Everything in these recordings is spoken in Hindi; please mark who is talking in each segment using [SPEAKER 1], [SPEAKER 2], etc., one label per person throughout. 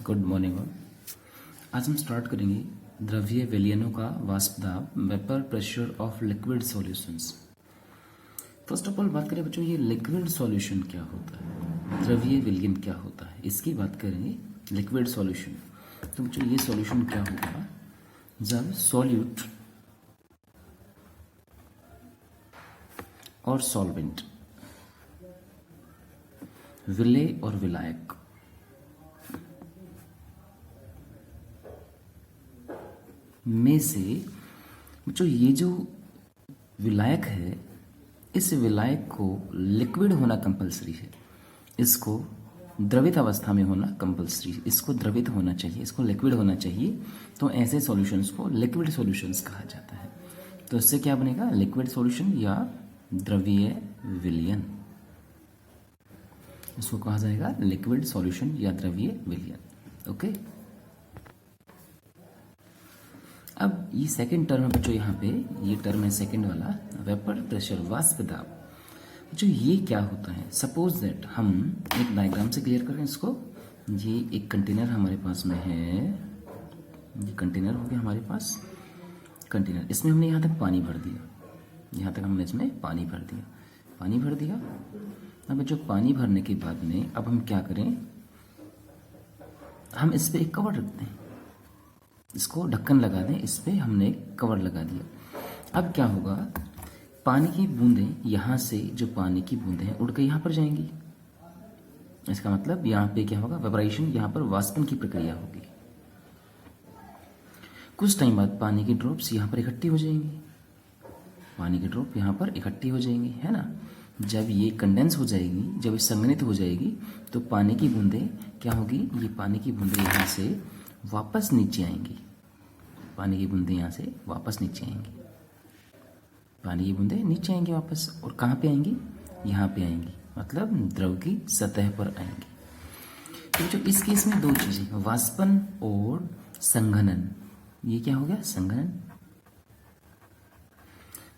[SPEAKER 1] Good morning. आज हम स्टार्ट करेंगे द्रव्य विलयनों का वाष्प दाब, vapour pressure of liquid solutions. First of all बात करें बच्चों, ये लिक्विड सॉल्यूशन क्या होता है, द्रव्य विलयन क्या होता है, इसकी बात करेंगे। लिक्विड सॉल्यूशन, तो बच्चों ये सॉल्यूशन क्या होगा जब सॉल्यूट और सॉल्वेंट, विलेय और विलायक में से बच्चों ये जो विलायक है, इस विलायक को लिक्विड होना कंपलसरी है, इसको द्रवित अवस्था में होना कंपलसरी है, इसको द्रवित होना चाहिए, इसको लिक्विड होना चाहिए। तो ऐसे सॉल्यूशंस को लिक्विड सॉल्यूशंस कहा जाता है। तो इससे क्या बनेगा, लिक्विड सॉल्यूशन या द्रवीय विलयन, इसको कहा जाएगा लिक्विड सॉल्यूशन या द्रवीय विलयन। ओके, अब ये सेकंड टर्म है बच्चों, यहाँ पे ये टर्म है सेकंड वाला, वेपर प्रेशर वाष्प दाब। जो ये क्या होता है, सपोज दैट हम एक डायग्राम से क्लियर करें इसको। ये एक कंटेनर हमारे पास में है, ये कंटेनर हो गया हमारे पास कंटेनर, इसमें हमने यहाँ तक पानी भर दिया, यहाँ तक हमने इसमें पानी भर दिया। अब जो पानी भरने के बाद में अब हम क्या करें, हम इस पर एक कवर रखते हैं, इसको ढक्कन लगा दें, इस पर हमने कवर लगा दिया। अब क्या होगा, पानी की बूंदें यहाँ से, जो पानी की बूंदें हैं उड़ के यहाँ पर जाएंगी। इसका मतलब यहाँ पे क्या होगा, वेपराइजेशन, यहाँ पर वाष्पन की प्रक्रिया होगी। कुछ टाइम बाद पानी की ड्रॉप्स यहाँ पर इकट्ठी हो जाएंगी, पानी की ड्रॉप यहाँ पर इकट्ठी हो जाएंगी, है ना। जब ये कंडेंस हो जाएगी, जब ये संघनित हो जाएगी, तो पानी की बूंदें क्या होगी, ये पानी की बूंदें यहाँ से वापस नीचे आएंगी, पानी की बूंदें यहाँ से वापस नीचे आएंगी, पानी की बूंदें नीचे आएंगी वापस, और कहाँ पे आएंगी, यहाँ पे आएंगी, मतलब द्रव की सतह पर आएंगी। तो जो इस केस में दो चीजें, वाष्पन और संघनन, ये क्या हो गया, संघनन।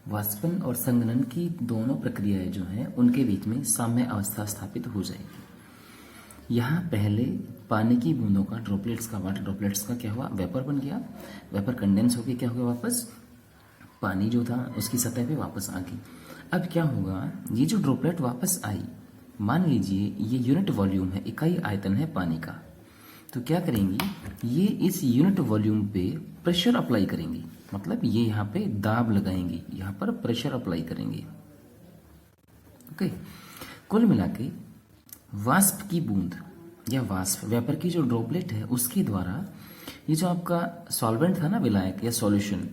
[SPEAKER 1] वाष्पन और संघनन की दोनों प्रक्रियाएं जो हैं उनके बीच में साम्य अवस्था स्थापित हो जाएगी। यहाँ पहले पानी की बूंदों का, ड्रॉपलेट्स का, वाटर ड्रॉपलेट्स का क्या हुआ, वेपर बन गया, वेपर कंडेंस होकर क्या हो गया, वापस पानी जो था उसकी सतह पे वापस आ गई। अब क्या होगा, ये जो ड्रॉपलेट वापस आई, मान लीजिए ये यूनिट वॉल्यूम है, इकाई आयतन है पानी का, तो क्या करेंगी, ये इस यूनिट वॉल्यूम पे प्रेशर अप्लाई करेंगी, मतलब ये यहाँ पे दाब लगाएंगी, यहाँ पर प्रेशर अप्लाई करेंगे। ओके, कुल मिला के वाष्प की बूंद या वाष्प वेपर की जो ड्रॉपलेट है उसके द्वारा ये जो आपका सॉल्वेंट था ना, विलायक या सॉल्यूशन,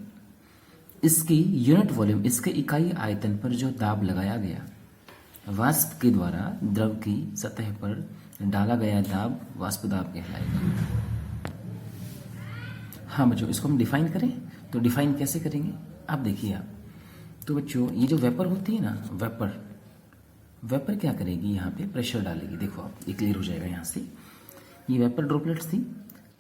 [SPEAKER 1] इसकी यूनिट वॉल्यूम, इसके इकाई आयतन पर जो दाब लगाया गया, वाष्प के द्वारा द्रव की सतह पर डाला गया दाब वाष्प दाब कहलाएगा। हाँ बच्चों, इसको हम डिफाइन करें तो डिफाइन कैसे करेंगे, आप देखिए आप, तो बच्चों ये जो वेपर होती है ना, वेपर क्या करेगी, यहाँ पे प्रेशर डालेगी। देखो आप, ये क्लियर हो जाएगा यहाँ से, ये वेपर ड्रॉपलेट्स थी,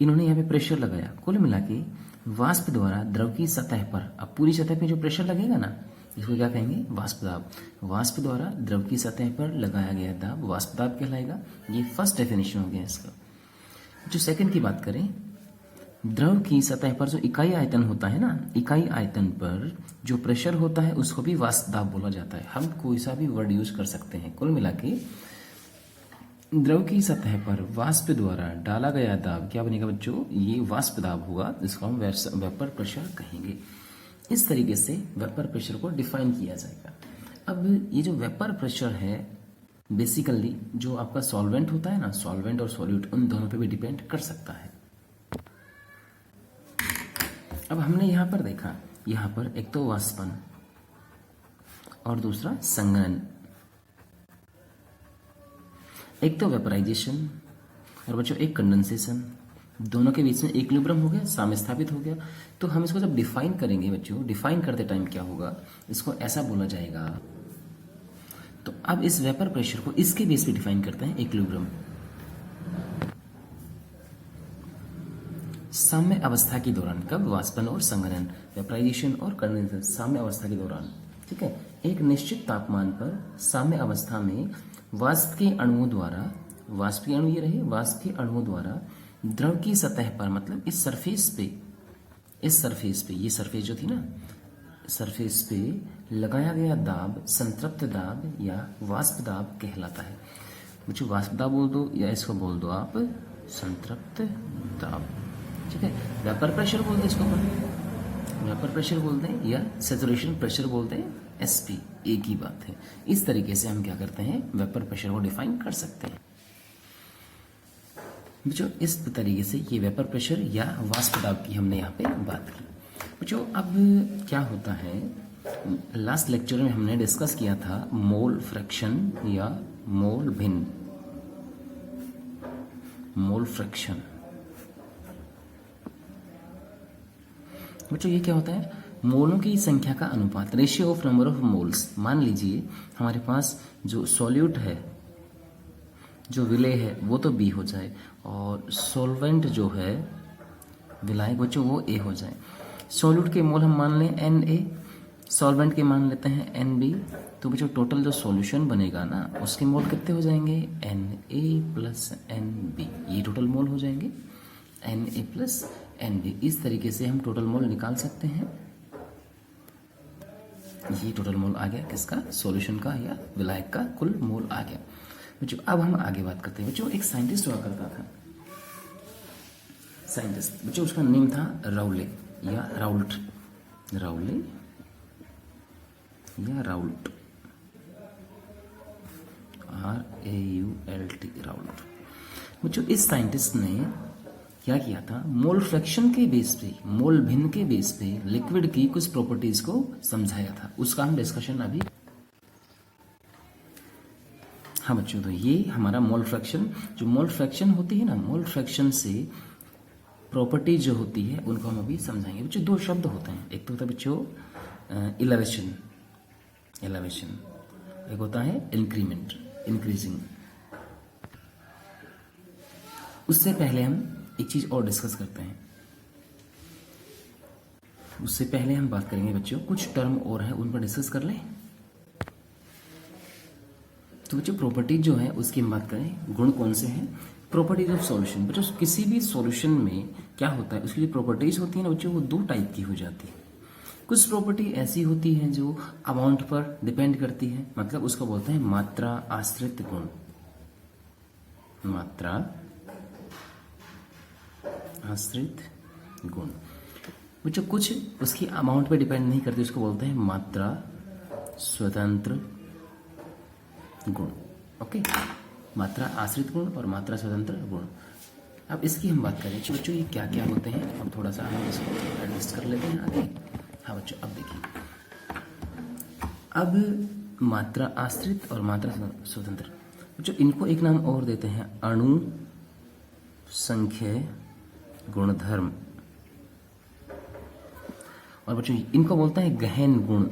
[SPEAKER 1] इन्होंने यहाँ पे प्रेशर लगाया, कुल मिला के वाष्प द्वारा द्रव की सतह पर, अब पूरी सतह पे जो प्रेशर लगेगा ना, इसको क्या कहेंगे, वाष्प दाब। वाष्प द्वारा द्रव की सतह पर लगाया गया दाब वाष्प दाब कहलाएगा। ये फर्स्ट डेफिनेशन हो गया इसका। जो सेकंड की बात करें, द्रव की सतह पर जो इकाई आयतन होता है ना, इकाई आयतन पर जो प्रेशर होता है उसको भी वाष्प दाब बोला जाता है। हम कोई सा भी वर्ड यूज कर सकते हैं। कुल मिला के द्रव की सतह पर वाष्प द्वारा डाला गया दाब क्या बनेगा बच्चों, ये वाष्प दाब होगा, जिसको हम वेपर प्रेशर कहेंगे। इस तरीके से वेपर प्रेशर को डिफाइन किया जाएगा। अब ये जो वेपर प्रेशर है, बेसिकली जो आपका सॉल्वेंट होता है ना, सॉल्वेंट और सॉल्यूट, उन दोनों पे भी डिपेंड कर सकता है। अब हमने यहाँ पर देखा, यहाँ पर एक तो वाष्पन और दूसरा संघनन, एक तो वेपराइजेशन और बच्चों एक कंडेंसेशन, दोनों के बीच में इक्विलिब्रियम हो गया, साम्य स्थापित हो गया। तो हम इसको जब डिफाइन करेंगे बच्चों, डिफाइन करते टाइम क्या होगा, इसको ऐसा बोला जाएगा। तो अब इस वेपर प्रेशर को इसके बेस पे डिफाइन करते हैं, इक्विलिब्रियम। साम्य अवस्था के दौरान, कब, वाष्पन और संघनन, वेपराइजेशन और कंडेंसेशन, साम्य अवस्था के दौरान, ठीक है, एक निश्चित तापमान पर साम्य अवस्था में वाष्प के अणुओं द्वारा, वाष्प के अणु ये रहे, वाष्प के अणुओं द्वारा द्रव की सतह पर, मतलब इस सरफेस पे, ये सरफेस जो थी ना, सरफेस पे लगाया गया दाब संतृप्त दाब या वाष्प दाब कहलाता है। मुझे वाष्प दाब बोल दो या इसको बोल दो आप संतृप्त दाब, ठीक है। वेपर प्रेशर बोल दें इसको, वेपर प्रेशर बोलते हैं या सैचुरेशन प्रेशर बोलते हैं, एसपी एक ही बात है। इस तरीके से हम क्या करते हैं, वेपर प्रेशर को डिफाइन कर सकते हैं। बच्चों इस तरीके से ये वेपर प्रेशर या वाष्प दाब की हमने यहाँ पे बात की। बच्चों अब क्या होता है, लास्ट लेक्चर में हमने डिस्कस किया था मोल फ्रैक्शन या मोल भिन्न, मोल फ्रैक्शन। बच्चों ये क्या होता है, मोलों की संख्या का अनुपात, ratio of number of moles. मान लीजिए हमारे पास जो सॉल्यूट है, जो विलेय है वो तो बी हो जाए, और सॉल्वेंट जो है विलायक बच्चों वो ए हो जाए। सॉल्यूट के मोल हम मान लें एन ए, सॉल्वेंट के मान लेते हैं एन बी। तो बच्चों टोटल जो सॉल्यूशन बनेगा ना उसके मोल कितने हो जाएंगे, N A plus N B, ये टोटल मोल हो जाएंगे N A plus N B. इस तरीके से हम टोटल मोल निकाल सकते हैं। ये टोटल मोल आ गया किसका, सॉल्यूशन का या विलायक का कुल मोल आ गया। बच्चों अब हम आगे बात करते हैं। बच्चों एक साइंटिस्ट हुआ करता था, साइंटिस्ट बच्चों उसका नेम था राउले या राउल्ट, राउले या राउल्ट, RAULT, राउल्ट। बच्चों इस साइंटिस्ट ने क्या किया था, मोल फ्रैक्शन के बेस पे, मोल भिन्न के बेस पे लिक्विड की कुछ प्रॉपर्टीज को समझाया था। उसका हम डिस्कशन अभी, हाँ बच्चों तो ये हमारा मोल फ्रैक्शन, जो मोल फ्रैक्शन होती है ना, मोल फ्रैक्शन से प्रॉपर्टी जो होती है उनको हम अभी समझाएंगे। बच्चों दो शब्द होते हैं, एक तो होता है बच्चों इलेवेशन, एलिवेशन, एक होता है इंक्रीमेंट, इंक्रीजिंग। उससे पहले हम एक चीज और डिस्कस करते हैं, उससे पहले हम बात करेंगे बच्चों कुछ टर्म और है उन पर डिस्कस कर लें। तो बच्चों प्रॉपर्टी जो है उसकी हम बात करें, गुण कौन से हैं, प्रॉपर्टीज ऑफ सॉल्यूशन। बच्चों किसी भी सॉल्यूशन में क्या होता है, उसकी जो प्रॉपर्टीज होती है ना बच्चों वो दो टाइप की हो जाती है। कुछ प्रॉपर्टी ऐसी होती है जो अमाउंट पर डिपेंड करती है, मतलब उसको बोलते हैं मात्रा आश्रित गुण, मात्रा आश्रित गुण। बच्चों कुछ उसकी अमाउंट पे डिपेंड नहीं करती, उसको बोलते हैं मात्रा स्वतंत्र गुण। ओके, मात्रा आश्रित गुण और मात्रा स्वतंत्र गुण। अब इसकी हम बात करें बच्चों ये क्या क्या होते हैं, अब थोड़ा सा हम इसको एडजस्ट कर लेते हैं आगे। हाँ बच्चों अब देखिए, अब मात्रा आश्रित और मात्रा स्वतंत्र, बच्चों इनको एक नाम और देते हैं अणु संख्य गुणधर्म, और बच्चों इनको बोलते हैं गहन गुण।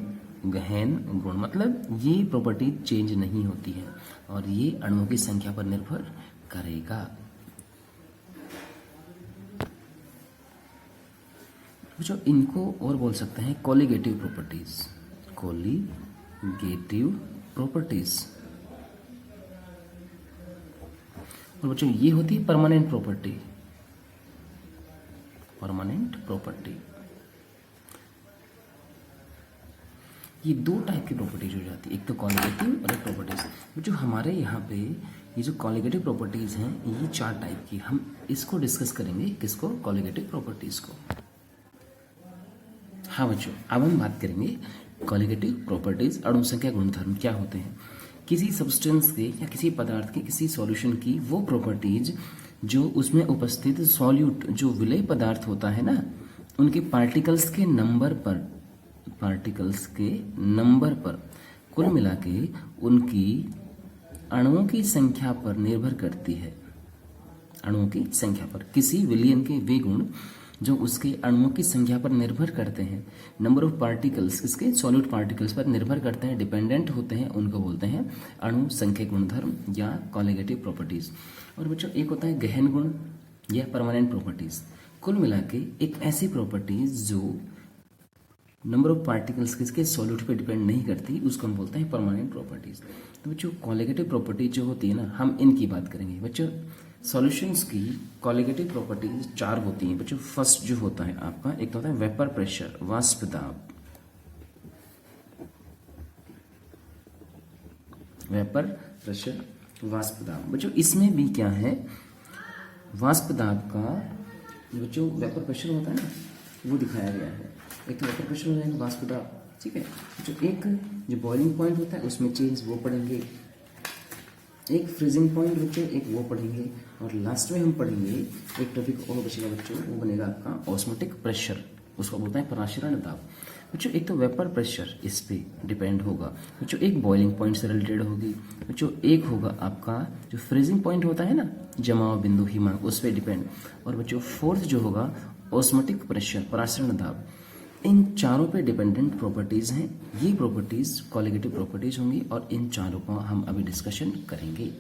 [SPEAKER 1] गहन गुण मतलब ये प्रॉपर्टी चेंज नहीं होती है और ये अणुओं की संख्या पर निर्भर करेगा। बच्चों इनको और बोल सकते हैं कोलिगेटिव प्रॉपर्टीज, कोलिगेटिव प्रॉपर्टीज। और बच्चों ये होती है परमानेंट प्रॉपर्टी, परमानेंट प्रॉपर्टी। ये दो टाइप की प्रॉपर्टीज हो जाती है, एक तो कोलिगेटिव और एक प्रॉपर्टीज। जो हमारे यहाँ पे ये जो कोलिगेटिव प्रॉपर्टीज हैं ये चार टाइप की, हम इसको डिस्कस करेंगे, किसको, कोलिगेटिव प्रॉपर्टीज को। हाँ बच्चों अब हम बात करेंगे कोलिगेटिव प्रॉपर्टीज, अणु संख्या गुणधर्म क्या होते हैं। किसी सब्सटेंस के या किसी पदार्थ के, किसी सॉल्यूशन की वो प्रॉपर्टीज जो उसमें उपस्थित सॉल्यूट, जो विलेय पदार्थ होता है ना, उनके पार्टिकल्स के नंबर पर, पार्टिकल्स के नंबर पर कुल मिला के उनकी अणुओं की संख्या पर निर्भर करती है। अणुओं की संख्या पर, किसी विलयन के वे गुण जो उसके अणुओं की संख्या पर निर्भर करते हैं, नंबर ऑफ पार्टिकल्स इसके सॉल्यूट पार्टिकल्स पर निर्भर करते हैं, डिपेंडेंट होते हैं, उनको बोलते हैं अणु संख्या गुणधर्म या कोलिगेटिव प्रॉपर्टीज। और बच्चों एक होता है गहन गुण या परमानेंट प्रॉपर्टीज। कुल मिला के एक ऐसी प्रॉपर्टीज जो नंबर ऑफ पार्टिकल्स किसके सॉल्यूट पे डिपेंड नहीं करती, उसको हम बोलते हैं परमानेंट प्रॉपर्टीज। तो बच्चों कोलिगेटिव प्रॉपर्टी जो होती है ना, हम इनकी बात करेंगे। बच्चों सॉल्यूशंस की कॉलिगेटिव प्रॉपर्टीज 4 होती हैं बच्चों। फर्स्ट जो होता है आपका, एक तो होता है वेपर प्रेशर, वाष्प दाब। वेपर प्रेशर, वाष्प दाब। बच्चों इसमें भी क्या है, वाष्प दाब का जो वेपर प्रेशर होता है ना, वो दिखाया गया है। एक तो वेपर प्रेशर हो जाएगा, वाष्प दाब, ठीक है। जो एक जो बॉइलिंग पॉइंट होता है उसमें चेंज वो पढ़ेंगे, एक फ्रीजिंग पॉइंट बच्चों एक वो पढ़ेंगे, और लास्ट में हम पढ़ेंगे एक टॉपिक और बचेगा बच्चों, वो बनेगा आपका ऑस्मोटिक प्रेशर, उसको बोलते हैं पराशरण दाब। बच्चों एक तो वेपर प्रेशर इस पे डिपेंड होगा बच्चों, एक बॉइलिंग पॉइंट से रिलेटेड होगी बच्चों, एक होगा आपका जो फ्रीजिंग पॉइंट होता है ना, जमाव बिंदु हिमांक, उस पर डिपेंड, और बच्चों फोर्थ जो होगा ऑस्मोटिक प्रेशर, पराशरण दाब। इन चारों पे डिपेंडेंट प्रॉपर्टीज हैं, ये प्रॉपर्टीज कॉलिगेटिव प्रॉपर्टीज होंगी, और इन चारों को हम अभी डिस्कशन करेंगे।